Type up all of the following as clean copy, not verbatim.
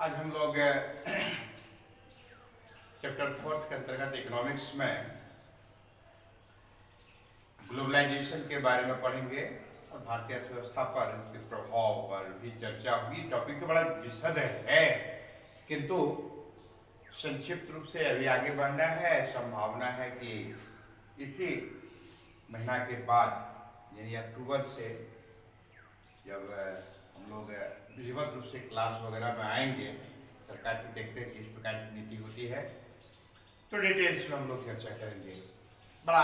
आज हम लोग चैप्टर 4 के अंतर्गत इकोनॉमिक्स में ग्लोबलाइजेशन के बारे में पढ़ेंगे और भारतीय अर्थव्यवस्था पर इसके प्रभाव पर भी चर्चा हुई। टॉपिक तो बड़ा विशद है, किंतु संक्षिप्त रूप से अभी आगे बढ़ना है। संभावना है कि इसी महीना के बाद यानी अक्टूबर से जब हम लोग विधिवत रूप से क्लास वगैरह में आएंगे, सरकार की देखते हैं किस प्रकार की नीति होती है, तो डिटेल्स में हम लोग चर्चा करेंगे। बड़ा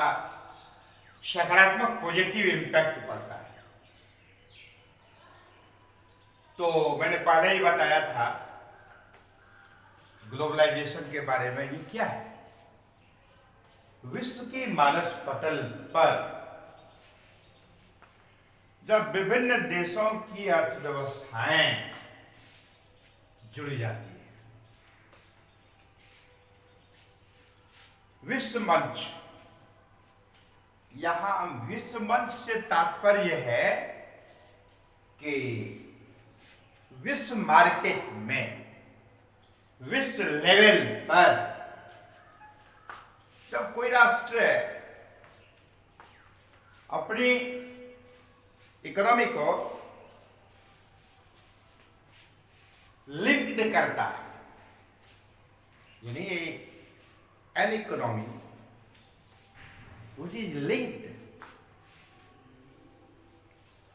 सकारात्मक पॉजिटिव इम्पैक्ट पड़ता है। तो मैंने पहले ही बताया था ग्लोबलाइजेशन के बारे में। ये क्या है? विश्व की मानस पटल पर जब विभिन्न देशों की अर्थव्यवस्थाएं जुड़ी जाती है, विश्व मंच। यहां विश्व मंच से तात्पर्य है कि विश्व मार्केट में, विश्व लेवल पर जब कोई राष्ट्र अपनी इकोनॉमी को लिंक्ड करता है, यानी an economy which is linked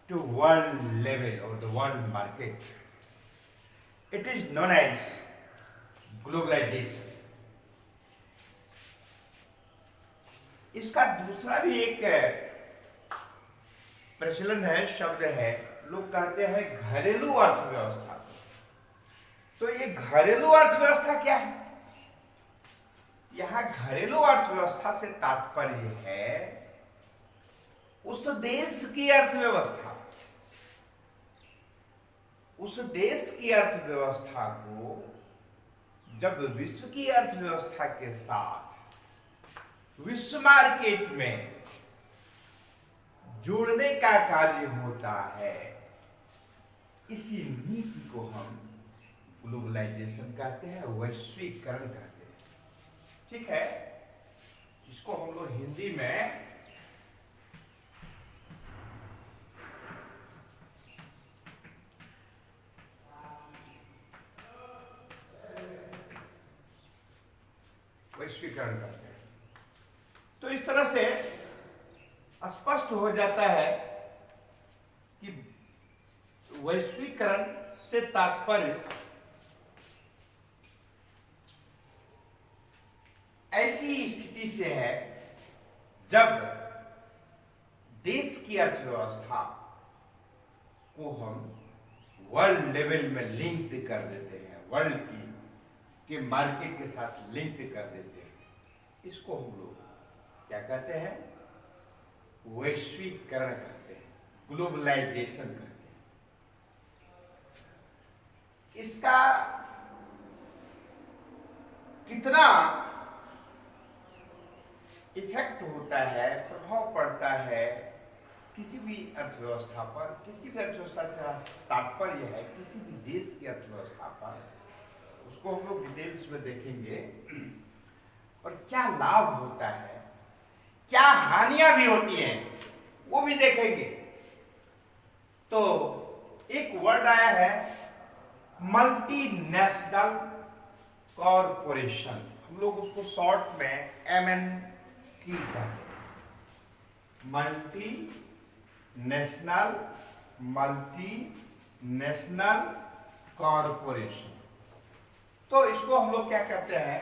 to world level or the world market, it is known as globalization. इसका दूसरा भी एक प्रचलन है, शब्द है, लोग कहते हैं घरेलू अर्थव्यवस्था। तो ये घरेलू अर्थव्यवस्था क्या है? यहां घरेलू अर्थव्यवस्था से तात्पर्य है उस देश की अर्थव्यवस्था। उस देश की अर्थव्यवस्था को जब विश्व की अर्थव्यवस्था के साथ विश्व मार्केट में जोड़ने का कार्य होता है, इसी नीति को हम ग्लोबलाइजेशन कहते हैं, वैश्वीकरण कहते हैं। ठीक है, इसको हम लोग हिंदी में वैश्वीकरण करते हैं। तो इस तरह से स्पष्ट हो जाता है कि वैश्वीकरण से तात्पर्य ऐसी स्थिति से है जब देश की अर्थव्यवस्था को हम वर्ल्ड लेवल में लिंक कर देते हैं, वर्ल्ड के मार्केट के साथ लिंक कर देते हैं। इसको हम लोग क्या कहते हैं? वैश्वीकरण कहते हैं, ग्लोबलाइजेशन कहते हैं। इसका कितना इफेक्ट होता है, प्रभाव पड़ता है किसी भी अर्थव्यवस्था पर, किसी भी अर्थव्यवस्था से तात्पर्य है किसी भी देश की अर्थव्यवस्था पर, उसको हम लोग डिटेल्स में देखेंगे। और क्या लाभ होता है, क्या हानियां भी होती हैं, वो भी देखेंगे। तो एक वर्ड आया है मल्टीनेशनल कॉरपोरेशन, हम लोग उसको शॉर्ट में MNC कहते हैं, मल्टीनेशनल कॉरपोरेशन। तो इसको हम लोग क्या कहते हैं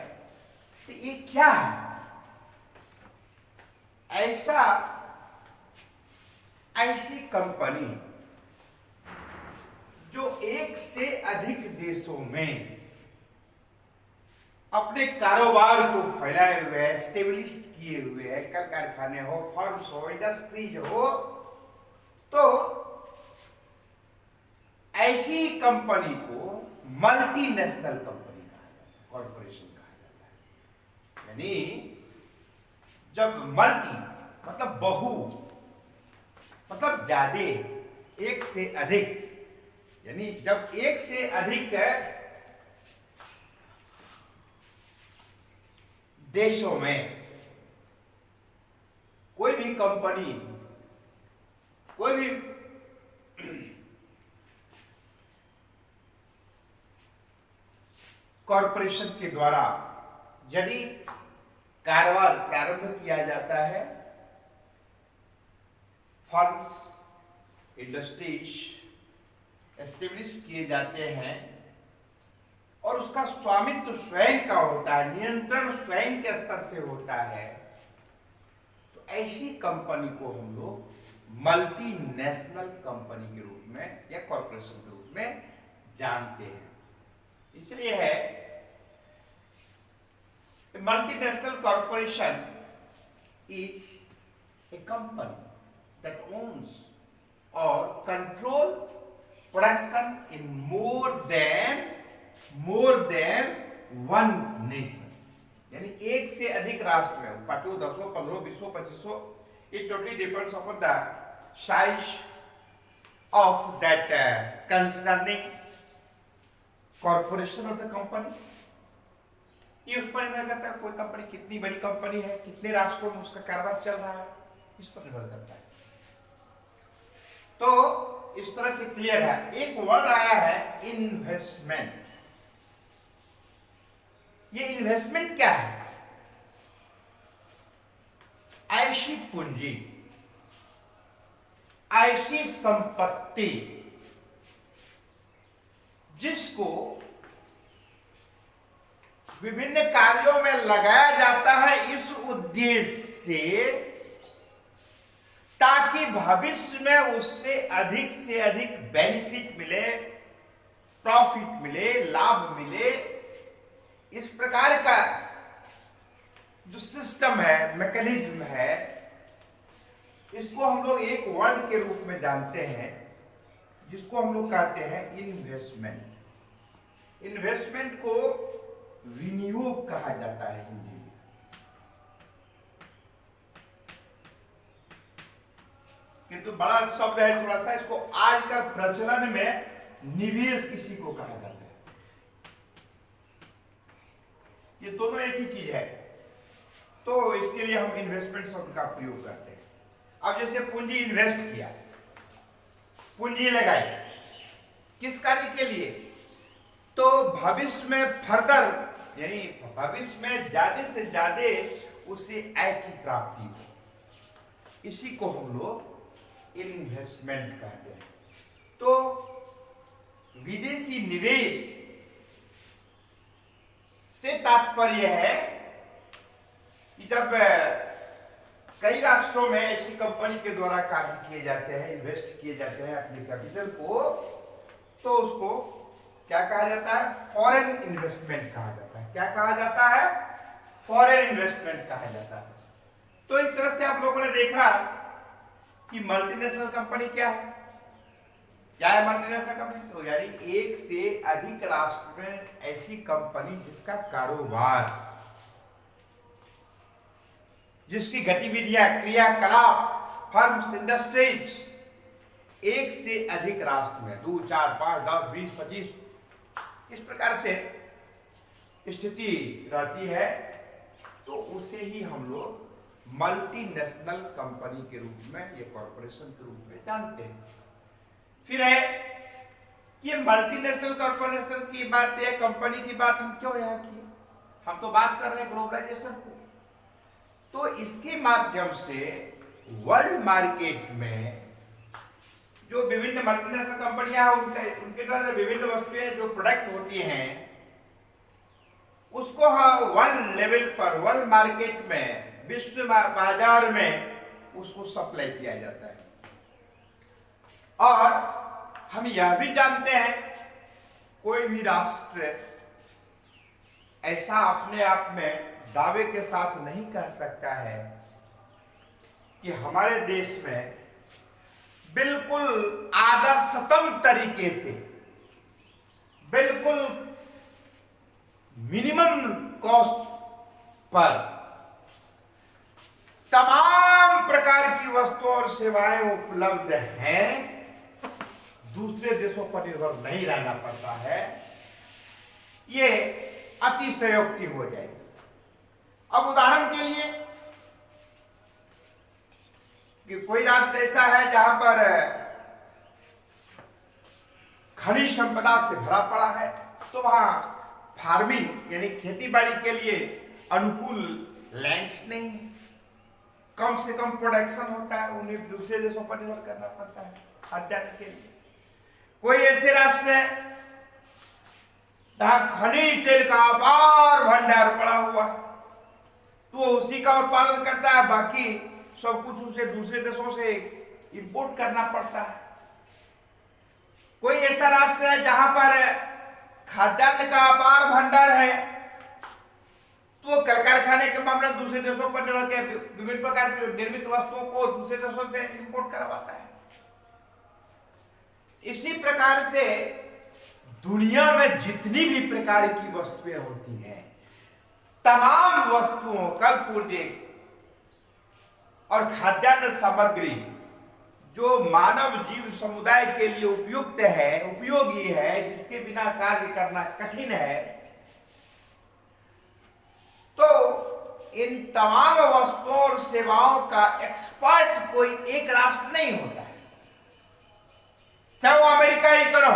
कि ये क्या है? ऐसी कंपनी जो एक से अधिक देशों में अपने कारोबार को फैलाए हुए है, स्टेब्लिश किए हुए है, कल कारखाने हो, फर्म्स हो, इंडस्ट्रीज हो, तो ऐसी कंपनी को मल्टीनेशनल कंपनी कहा जाता है, कॉरपोरेशन कहा जाता है। यानी जब मल्टी मतलब बहु, मतलब ज्यादा, एक से अधिक, यानी जब एक से अधिक देशों में कोई भी कंपनी, कोई भी कॉरपोरेशन के द्वारा यदि कारोबार प्रारंभ किया जाता है, फर्म्स, इंडस्ट्रीज एस्टेब्लिश किए जाते हैं और उसका स्वामित्व स्वयं का होता है, नियंत्रण स्वयं के स्तर से होता है, तो ऐसी कंपनी को हम लोग मल्टीनेशनल कंपनी के रूप में या कॉरपोरेशन के रूप में जानते हैं। इसलिए है multinational corporation is a company that owns or control production in more than one nation, यानी एक से अधिक राष्ट्र में, 5, 10, 15, 20, 25, it totally depends upon the size of that concerning corporation of the company। ये उस पर निर्भर करता है कोई कंपनी कितनी बड़ी कंपनी है, कितने राष्ट्रों में उसका कारोबार चल रहा है, इस पर निर्भर करता है। तो इस तरह से क्लियर है। एक वर्ड आया है इन्वेस्टमेंट। ये इन्वेस्टमेंट क्या है? ऐसी पूंजी, ऐसी संपत्ति जिसको विभिन्न कार्यों में लगाया जाता है इस उद्देश्य से ताकि भविष्य में उससे अधिक बेनिफिट मिले, प्रॉफिट मिले, लाभ मिले। इस प्रकार का जो सिस्टम है, मैकेनिज्म है, इसको हम लोग एक वर्ड के रूप में जानते हैं जिसको हम लोग कहते हैं इन्वेस्टमेंट। इन्वेस्टमेंट को विनियोग कहा जाता है हिंदी में। किंतु बड़ा शब्द है थोड़ा सा, इसको आजकल प्रचलन में निवेश किसी को कहा जाता है। ये दोनों एक ही चीज है, तो इसके लिए हम इन्वेस्टमेंट शब्द का प्रयोग करते हैं। अब जैसे पूंजी इन्वेस्ट किया, पूंजी लगाई, किस कार्य के लिए? तो भविष्य में फर्दर, यानी भविष्य में ज्यादा से ज्यादा उसे आय की प्राप्ति हो, इसी को हम लोग इन्वेस्टमेंट कहते हैं। तो विदेशी निवेश से तात्पर्य है कि जब कई राष्ट्रों में ऐसी कंपनी के द्वारा कार्य किए जाते हैं, इन्वेस्ट किए जाते हैं अपने कैपिटल को, तो उसको क्या कहा जाता है? फॉरेन इन्वेस्टमेंट कहा जाता है। क्या कहा जाता है? फॉरेन इन्वेस्टमेंट कहा जाता है। तो इस तरह से आप लोगों ने देखा कि मल्टीनेशनल कंपनी क्या है? क्या है मल्टीनेशनल कंपनी? तो यानी एक से अधिक राष्ट्र में ऐसी कंपनी जिसका कारोबार, जिसकी गतिविधियां, क्रियाकलाप, फर्म्स, इंडस्ट्रीज एक से अधिक राष्ट्र में 2, 4, 5, 10, 20, 25 इस प्रकार से स्थिति रहती है, तो उसे ही हम लोग मल्टीनेशनल कंपनी के रूप में या कॉरपोरेशन के रूप में जानते हैं। फिर है ये मल्टीनेशनल कॉरपोरेशन की बात या कंपनी की बात हम क्यों यहाँ की? हम तो बात कर रहे हैं ग्लोबलाइजेशन को। तो इसके माध्यम से वर्ल्ड मार्केट में जो विभिन्न मल्टीनेशनल कंपनियां हैं उनके द्वारा विभिन्न वस्तुएं जो प्रोडक्ट होती हैं उसको हम वर्ल्ड लेवल पर, वर्ल्ड मार्केट में, विश्व बाजार में उसको सप्लाई किया जाता है। और हम यह भी जानते हैं कोई भी राष्ट्र ऐसा अपने आप में दावे के साथ नहीं कह सकता है कि हमारे देश में बिल्कुल आदर्शतम तरीके से, बिल्कुल मिनिमम कॉस्ट पर तमाम प्रकार की वस्तुओं और सेवाएं उपलब्ध हैं, दूसरे देशों पर निर्भर नहीं रहना पड़ता है, ये अतिशयोक्ति हो जाएगी। अब उदाहरण के लिए कि कोई राष्ट्र ऐसा है जहां पर खनिज संपदा से भरा पड़ा है, तो वहां फार्मिंग यानी खेती बाड़ी के लिए अनुकूल लैंड्स नहीं है, कम से कम प्रोडक्शन होता है, उन्हें दूसरे देशों पर निर्भर करना पड़ता है खाद्यान्न के लिए। कोई ऐसे राष्ट्र है जहां खनिज तेल का अपार भंडार पड़ा हुआ है, तो उसी का उत्पादन करता है, बाकी सब कुछ उसे दूसरे देशों से इंपोर्ट करना पड़ता है। कोई ऐसा राष्ट्र है जहां पर खाद्यान्न का अपार भंडार है, तो कल कारखाने के मामले में दूसरे देशों पर निर्भर कर विभिन्न प्रकार की निर्मित वस्तुओं को दूसरे देशों से इंपोर्ट करवाता है। इसी प्रकार से दुनिया में जितनी भी प्रकार की वस्तुएं होती हैं, तमाम वस्तुओं कल पुर्जे और खाद्यान्न सामग्री जो मानव जीव समुदाय के लिए उपयुक्त है, उपयोगी है, जिसके बिना कार्य करना कठिन है, तो इन तमाम वस्तुओं और सेवाओं का एक्सपर्ट कोई एक राष्ट्र नहीं होता है। चाहे वो अमेरिका ही करो,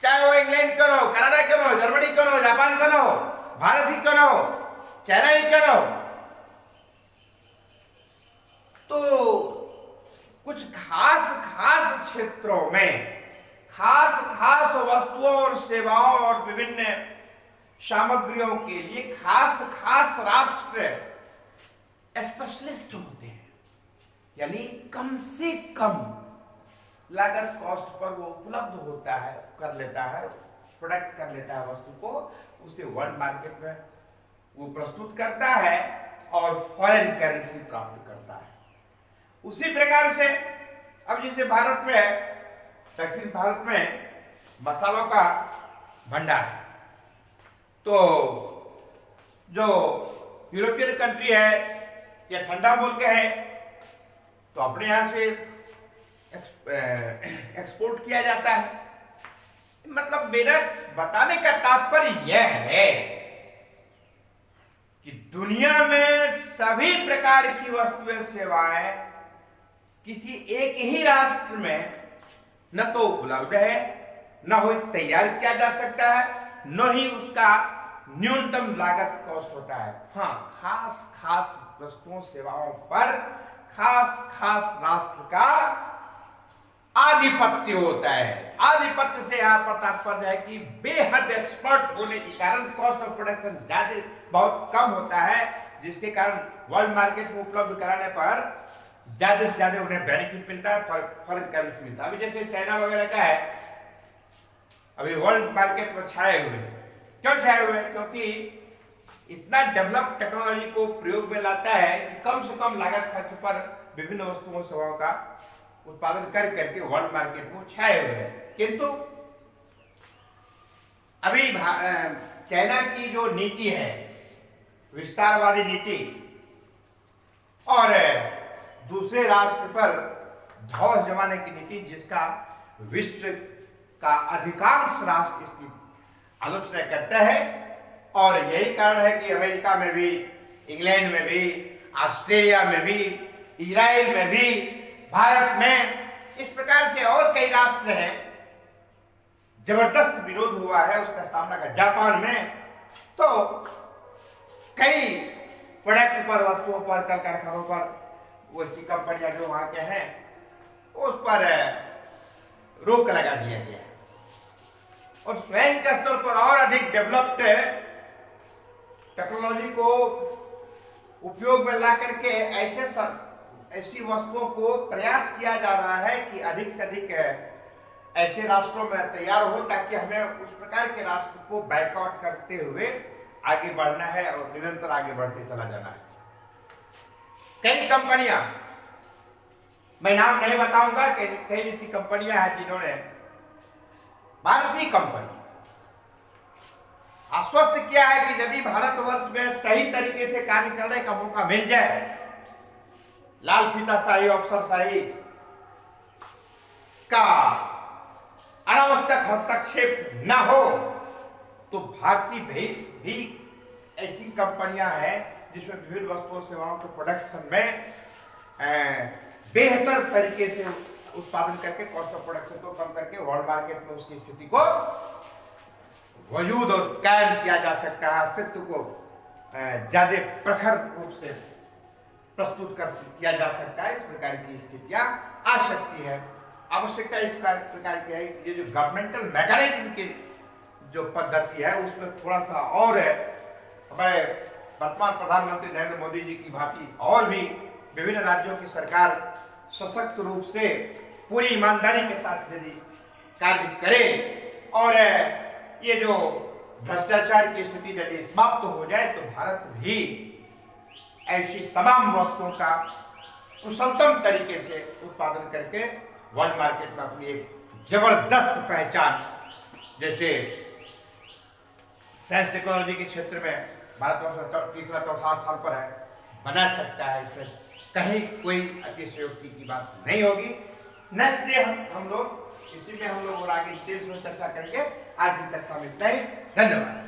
चाहे वो इंग्लैंड करो, कनाडा करो, जर्मनी करो, जापान करो, भारत ही करो, चाइना ही करो, तो कुछ खास खास क्षेत्रों में खास खास वस्तुओं और सेवाओं और विभिन्न सामग्रियों के लिए खास खास राष्ट्र स्पेशलिस्ट होते हैं, यानी कम से कम लागत कॉस्ट पर वो उपलब्ध होता है, कर लेता है, प्रोडक्ट कर लेता है वस्तु को, उसे वर्ल्ड मार्केट में वो प्रस्तुत करता है और फॉरेन करेंसी प्राप्त करता है। उसी प्रकार से अब जैसे भारत में है, दक्षिण भारत में मसालों का भंडार है, तो जो यूरोपियन कंट्री है या ठंडा मुल्क है, तो अपने यहां से एक्सपोर्ट किया जाता है। मतलब मेरा बताने का तात्पर्य यह है कि दुनिया में सभी प्रकार की वस्तुएं सेवाएं किसी एक ही राष्ट्र में न तो उपलब्ध है, न ही तैयार किया जा सकता है, न ही उसका न्यूनतम लागत कॉस्ट होता है। हाँ, खास खास वस्तुओं सेवाओं पर खास खास राष्ट्र का आधिपत्य होता है। आधिपत्य से यहां पर तात्पर्य है कि बेहद एक्सपर्ट होने के कारण कॉस्ट ऑफ प्रोडक्शन ज्यादा बहुत कम होता है, जिसके कारण वर्ल्ड मार्केट में उपलब्ध कराने पर ज्यादा से ज्यादा उन्हें बेनिफिट मिलता है, फॉरेन करेंसी मिलता है। अभी जैसे चाइना वगैरह का है, अभी वर्ल्ड मार्केट में छाए हुए। क्यों छाए हुए? क्योंकि इतना डेवलप टेक्नोलॉजी को प्रयोग में लाता है कि कम से कम लागत खर्च पर विभिन्न वस्तुओं सेवाओं का उत्पादन कर करके वर्ल्ड मार्केट को छाए हुए हैं। किंतु अभी चाइना की जो नीति है, विस्तारवादी नीति, और दूसरे राष्ट्र पर धौस जमाने की नीति, जिसका विश्व का अधिकांश राष्ट्र इसकी आलोचना करता है, और यही कारण है कि अमेरिका में भी, इंग्लैंड में भी, ऑस्ट्रेलिया में भी, इजराइल में भी, भारत में, इस प्रकार से और कई राष्ट्र हैं, जबरदस्त विरोध हुआ है उसका सामना कर। जापान में तो कई प्रोडक्ट पर, वस्तुओं पर, कल कारखानों पर, वैसी कंपनियां जो वहां के हैं उस पर रोक लगा दिया गया, और स्वयं के स्तर पर और अधिक डेवलप्ड टेक्नोलॉजी को उपयोग में ला करके ऐसी वस्तुओं को प्रयास किया जा रहा है कि अधिक से अधिक ऐसे राष्ट्रों में तैयार हो, ताकि हमें उस प्रकार के राष्ट्र को बैकआउट करते हुए आगे बढ़ना है और निरंतर आगे बढ़ते चला जाना है। कई कंपनियां, मैं नाम नहीं बताऊंगा, कई ऐसी कंपनियां हैं जिन्होंने, भारतीय कंपनी, आश्वस्त किया है कि यदि भारतवर्ष में सही तरीके से कार्य करने का मौका मिल जाए, लाल फीताशाही, अफसरशाही का अनावश्यक हस्तक्षेप न हो, तो भारतीय भी ऐसी कंपनियां हैं जिसमें विभिन्न वस्तुओं सेवाओं के प्रोडक्शन में बेहतर तरीके से उत्पादन करके कॉस्ट ऑफ प्रोडक्शन को कम करके वर्ल्ड मार्केट में उसकी स्थिति को वजूद और कायम किया जा सकता है, अस्तित्व को ज्यादा प्रखर रूप से प्रस्तुत किया जा सकता है। इस प्रकार की स्थितियां आ सकती है। आवश्यकता इस प्रकार की है कि ये जो गवर्नमेंटल मैकेनिज्म की जो पद्धति है उसमें थोड़ा सा और है। हमारे वर्तमान प्रधानमंत्री नरेंद्र मोदी जी की भांति और भी विभिन्न राज्यों की सरकार सशक्त रूप से पूरी ईमानदारी के साथ यदि कार्य करे और ये जो भ्रष्टाचार की स्थिति यदि समाप्त हो जाए तो भारत भी ऐसी तमाम वस्तुओं का कुशलतम तरीके से उत्पादन करके वर्ल्ड मार्केट में अपनी एक जबरदस्त पहचान, जैसे साइंस टेक्नोलॉजी के क्षेत्र में भारत तीसरा चौथा स्थान पर है, बना सकता है। इसमें कहीं कोई अतिशयोक्ति की बात नहीं होगी। नेक्स्ट डे हम लोग इसी में हम लोग और आगे डिटेल्स में चर्चा करेंगे। आज की कक्षा में इतना ही। धन्यवाद।